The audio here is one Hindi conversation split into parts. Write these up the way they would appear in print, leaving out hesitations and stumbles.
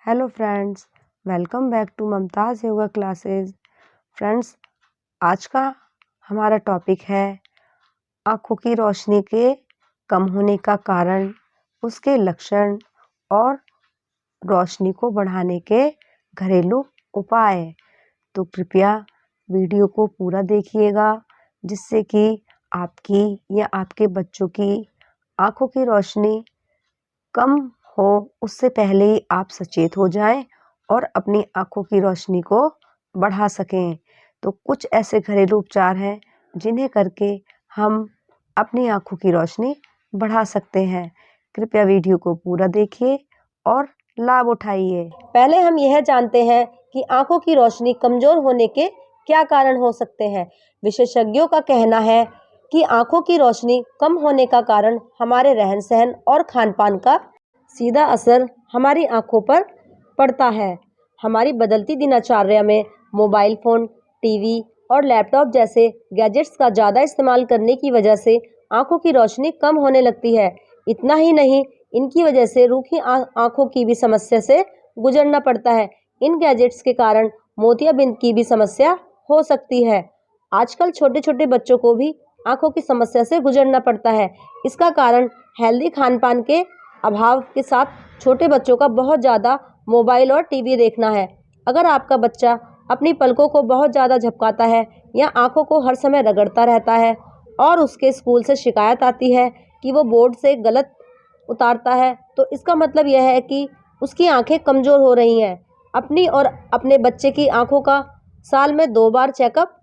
Hello friends, welcome back to Mumtaz yoga classes. Friends, आज का हमारा टॉपिक है आँखों की रोशनी के कम होने का कारण, उसके लक्षण और रोशनी को बढ़ाने के घरेलू उपाय। तो कृपया वीडियो को पूरा देखिएगा, जिससे कि आपकी या आपके बच्चों की आँखों की रोशनी कम हो उससे पहले ही आप सचेत हो जाएं और अपनी आँखों की रोशनी को बढ़ा सकें। तो कुछ ऐसे घरेलू उपचार हैं जिन्हें करके हम अपनी आँखों की रोशनी बढ़ा सकते हैं। कृपया वीडियो को पूरा देखिए और लाभ उठाइए। पहले हम यह जानते हैं कि आंखों की रोशनी कमजोर होने के क्या कारण हो सकते हैं। विशेषज्ञों का कहना है कि आंखों की रोशनी कम होने का कारण हमारे रहन सहन और खान पान का सीधा असर हमारी आंखों पर पड़ता है। हमारी बदलती दिनचर्या में मोबाइल फ़ोन, टीवी और लैपटॉप जैसे गैजेट्स का ज़्यादा इस्तेमाल करने की वजह से आंखों की रोशनी कम होने लगती है। इतना ही नहीं, इनकी वजह से रूखी आंखों की भी समस्या से गुजरना पड़ता है। इन गैजेट्स के कारण मोतियाबिंद की भी समस्या हो सकती है। आजकल छोटे छोटे बच्चों को भी आंखों की समस्या से गुजरना पड़ता है। इसका कारण हेल्दी खान पान के अभाव के साथ छोटे बच्चों का बहुत ज़्यादा मोबाइल और टीवी देखना है। अगर आपका बच्चा अपनी पलकों को बहुत ज़्यादा झपकाता है या आंखों को हर समय रगड़ता रहता है और उसके स्कूल से शिकायत आती है कि वो बोर्ड से गलत उतारता है, तो इसका मतलब यह है कि उसकी आंखें कमज़ोर हो रही हैं। अपनी और अपने बच्चे की आंखों का साल में 2 बार चेकअप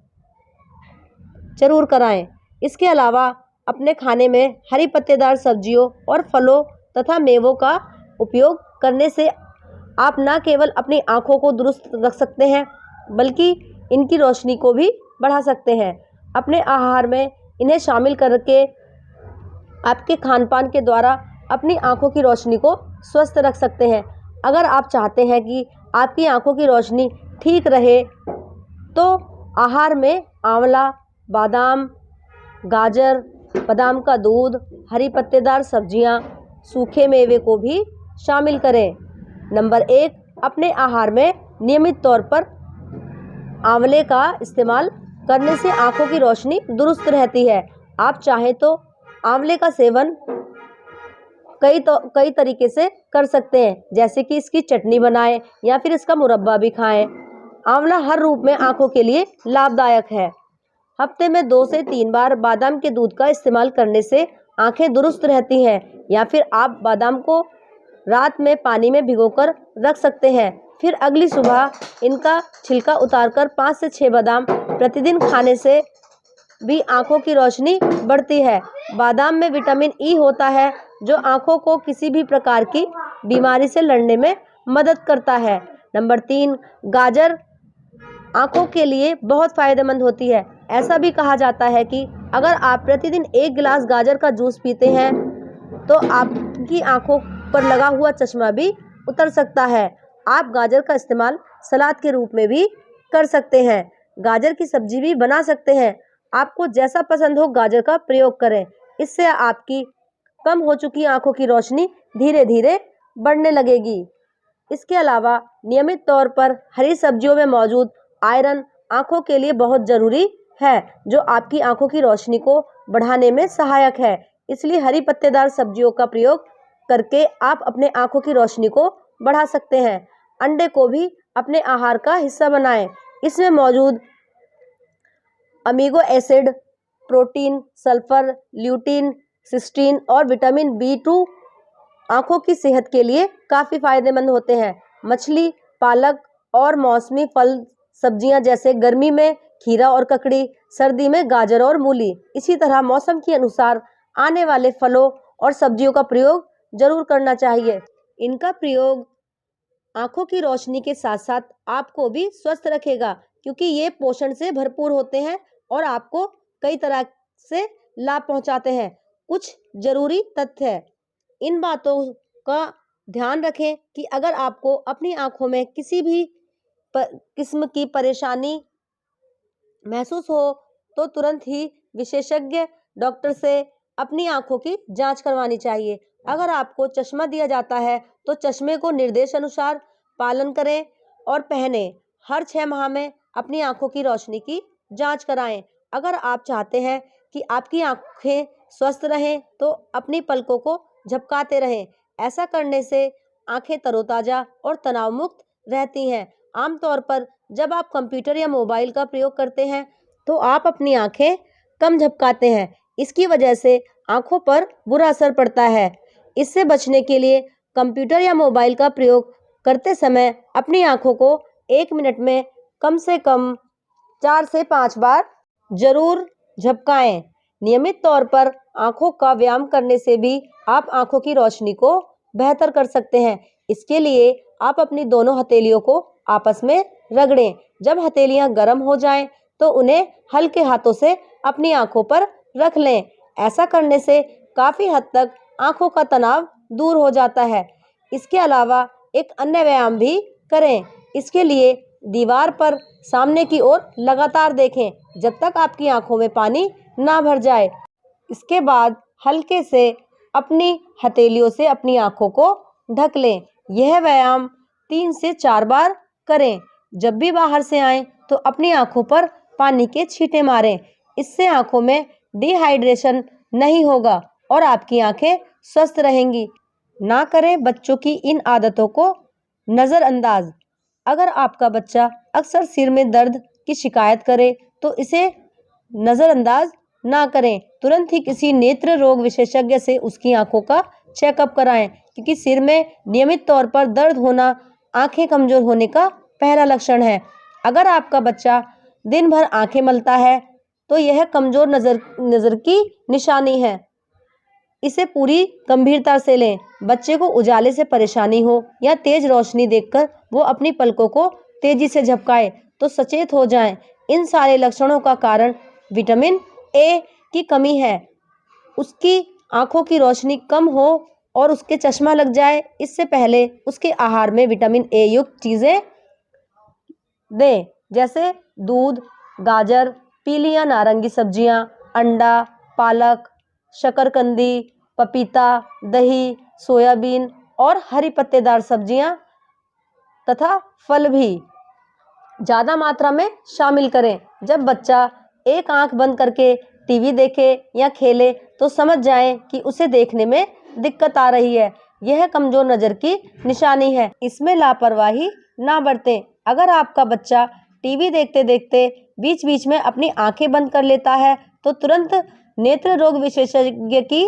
जरूर कराएं। इसके अलावा अपने खाने में हरी पत्तेदार सब्जियों और फलों तथा मेवों का उपयोग करने से आप न केवल अपनी आंखों को दुरुस्त रख सकते हैं, बल्कि इनकी रोशनी को भी बढ़ा सकते हैं। अपने आहार में इन्हें शामिल करके आपके खान पान के द्वारा अपनी आंखों की रोशनी को स्वस्थ रख सकते हैं। अगर आप चाहते हैं कि आपकी आंखों की रोशनी ठीक रहे, तो आहार में आंवला, बादाम, गाजर, बादाम का दूध, हरी पत्तेदार सब्जियां, सूखे मेवे को भी शामिल करें। नंबर 1, अपने आहार में नियमित तौर पर आंवले का इस्तेमाल करने से आंखों की रोशनी दुरुस्त रहती है। आप चाहें तो आंवले का सेवन कई तरीके से कर सकते हैं, जैसे कि इसकी चटनी बनाएं या फिर इसका मुरब्बा भी खाएं। आंवला हर रूप में आंखों के लिए लाभदायक है। हफ्ते में 2 से 3 बार बादाम के दूध का इस्तेमाल करने से आंखें दुरुस्त रहती हैं, या फिर आप बादाम को रात में पानी में भिगोकर रख सकते हैं। फिर अगली सुबह इनका छिलका उतारकर 5 से 6 बादाम प्रतिदिन खाने से भी आंखों की रोशनी बढ़ती है। बादाम में विटामिन ई होता है, जो आंखों को किसी भी प्रकार की बीमारी से लड़ने में मदद करता है। नंबर 3, गाजर आंखों के लिए बहुत फायदेमंद होती है। ऐसा भी कहा जाता है कि अगर आप प्रतिदिन 1 गिलास गाजर का जूस पीते हैं, तो आपकी आंखों पर लगा हुआ चश्मा भी उतर सकता है। आप गाजर का इस्तेमाल सलाद के रूप में भी कर सकते हैं। गाजर की सब्जी भी बना सकते हैं। आपको जैसा पसंद हो गाजर का प्रयोग करें। इससे आपकी कम हो चुकी आंखों की रोशनी धीरे धीरे बढ़ने लगेगी। इसके अलावा नियमित तौर पर हरी सब्जियों में मौजूद आयरन आंखों के लिए बहुत ज़रूरी है, जो आपकी आंखों की रोशनी को बढ़ाने में सहायक है। इसलिए हरी पत्तेदार सब्जियों का प्रयोग करके आप अपने आंखों की रोशनी को बढ़ा सकते हैं। अंडे को भी अपने आहार का हिस्सा बनाएं। इसमें मौजूद amino acid, protein, sulphur, lutein, cysteine और विटामिन B2 आंखों की सेहत के लिए काफ़ी फायदेमंद होते हैं। मछली, पालक और मौसमी फल सब्जियां जैसे गर्मी में खीरा और ककड़ी, सर्दी में गाजर और मूली। इसी तरह मौसम के अनुसार आने वाले फलों और सब्जियों का प्रयोग जरूर करना चाहिए। इनका प्रयोग आंखों की रोशनी के साथ साथ आपको भी स्वस्थ रखेगा, क्योंकि ये पोषण से भरपूर होते हैं और आपको कई तरह से लाभ पहुंचाते हैं। कुछ जरूरी तथ्य है, इन बातों का ध्यान रखें कि अगर आपको अपनी आंखों में किसी भी किस्म की परेशानी महसूस हो, तो तुरंत ही विशेषज्ञ डॉक्टर से अपनी आंखों की जांच करवानी चाहिए। अगर आपको चश्मा दिया जाता है, तो चश्मे को निर्देश अनुसार पालन करें और पहने। हर 6 माह में अपनी आंखों की रोशनी की जांच कराएं। अगर आप चाहते हैं कि आपकी आंखें स्वस्थ रहें तो अपनी पलकों को झपकाते रहें। ऐसा करने से आंखें तरोताजा और तनाव मुक्त रहती हैं। आमतौर पर जब आप कंप्यूटर या मोबाइल का प्रयोग करते हैं तो आप अपनी आंखें कम झपकाते हैं। इसकी वजह से आंखों पर बुरा असर पड़ता है। इससे बचने के लिए कंप्यूटर या मोबाइल का प्रयोग करते समय अपनी आंखों को 1 मिनट में कम से कम 4 से 5 बार जरूर झपकाएं। नियमित तौर पर आंखों का व्यायाम करने से भी आप आंखों की रोशनी को बेहतर कर सकते हैं। इसके लिए आप अपनी दोनों हथेलियों को आपस में रगड़ें। जब हथेलियां गर्म हो जाएं तो उन्हें हल्के हाथों से अपनी आंखों पर रख लें। ऐसा करने से काफी हद तक आंखों का तनाव दूर हो जाता है। इसके अलावा एक अन्य व्यायाम भी करें। इसके लिए दीवार पर सामने की ओर लगातार देखें जब तक आपकी आंखों में पानी ना भर जाए। इसके बाद हल्के से अपनी हथेलियों से अपनी आंखों को ढक लें। यह व्यायाम 3 से 4 बार करें। जब भी बाहर से आएं तो अपनी आंखों पर पानी के छींटे मारें। इससे आंखों में डिहाइड्रेशन नहीं होगा और आपकी आंखें स्वस्थ रहेंगी। ना करें बच्चों की इन आदतों को नज़रअंदाज। अगर आपका बच्चा अक्सर सिर में दर्द की शिकायत करे तो इसे नज़रअंदाज ना करें। तुरंत ही किसी नेत्र रोग विशेषज्ञ से उसकी आंखों का चेकअप कराएं, क्योंकि सिर में नियमित तौर पर दर्द होना आंखें कमजोर होने का पहला लक्षण है। अगर आपका बच्चा दिन भर आंखें मलता है तो यह कमजोर नज़र की निशानी है। इसे पूरी गंभीरता से लें। बच्चे को उजाले से परेशानी हो या तेज रोशनी देखकर वो अपनी पलकों को तेजी से झपकाए तो सचेत हो जाएं। इन सारे लक्षणों का कारण विटामिन ए की कमी है। उसकी आंखों की रोशनी कम हो और उसके चश्मा लग जाए, इससे पहले उसके आहार में विटामिन ए युक्त चीज़ें दें, जैसे दूध, गाजर, पीली या नारंगी सब्जियां, अंडा, पालक, शकरकंदी, पपीता, दही, सोयाबीन और हरी पत्तेदार सब्जियां तथा फल भी ज़्यादा मात्रा में शामिल करें। जब बच्चा एक आंख बंद करके टीवी देखे या खेले तो समझ जाएं कि उसे देखने में दिक्कत आ रही है। यह कमजोर नज़र की निशानी है। इसमें लापरवाही ना बरतें। अगर आपका बच्चा टीवी देखते देखते बीच बीच में अपनी आंखें बंद कर लेता है तो तुरंत नेत्र रोग विशेषज्ञ की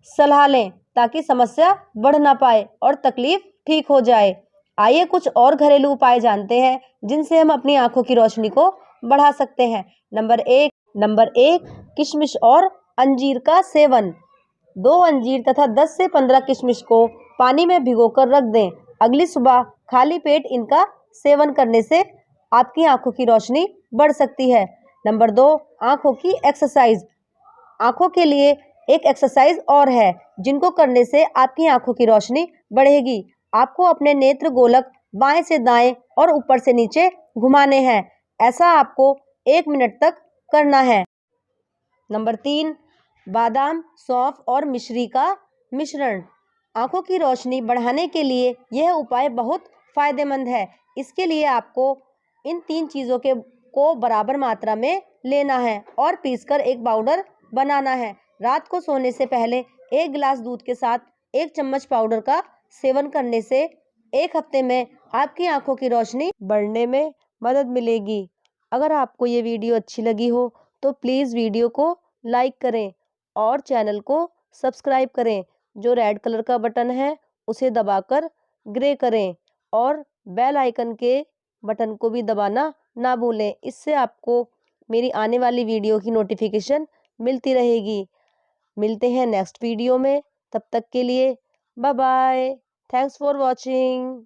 सलाह लें ताकि समस्या बढ़ ना पाए और तकलीफ ठीक हो जाए। आइए कुछ और घरेलू उपाय जानते हैं जिनसे हम अपनी आंखों की रोशनी को बढ़ा सकते हैं। नंबर एक किशमिश और अंजीर का सेवन। 2 अंजीर तथा 10 से 15 किशमिश को पानी में भिगोकर रख दें। अगली सुबह खाली पेट इनका सेवन करने से आपकी आंखों की रोशनी बढ़ सकती है। नंबर 2 आंखों की एक्सरसाइज। आंखों के लिए एक एक्सरसाइज और है जिनको करने से आपकी आंखों की रोशनी बढ़ेगी। आपको अपने नेत्र गोलक बाएं से दाएं और ऊपर से नीचे घुमाने हैं। ऐसा आपको 1 मिनट तक करना है। नंबर 3 बादाम, सौंफ और मिश्री का मिश्रण। आंखों की रोशनी बढ़ाने के लिए यह उपाय बहुत फायदेमंद है। इसके लिए आपको इन 3 चीज़ों को बराबर मात्रा में लेना है और पीसकर एक पाउडर बनाना है। रात को सोने से पहले 1 गिलास दूध के साथ 1 चम्मच पाउडर का सेवन करने से 1 हफ्ते में आपकी आंखों की रोशनी बढ़ने में मदद मिलेगी। अगर आपको ये वीडियो अच्छी लगी हो तो प्लीज़ वीडियो को लाइक करें और चैनल को सब्सक्राइब करें। जो रेड कलर का बटन है उसे दबाकर ग्रे करें और बेल आइकन के बटन को भी दबाना ना भूलें। इससे आपको मेरी आने वाली वीडियो की नोटिफिकेशन मिलती रहेगी। मिलते हैं नेक्स्ट वीडियो में। तब तक के लिए bye bye. Thanks for watching.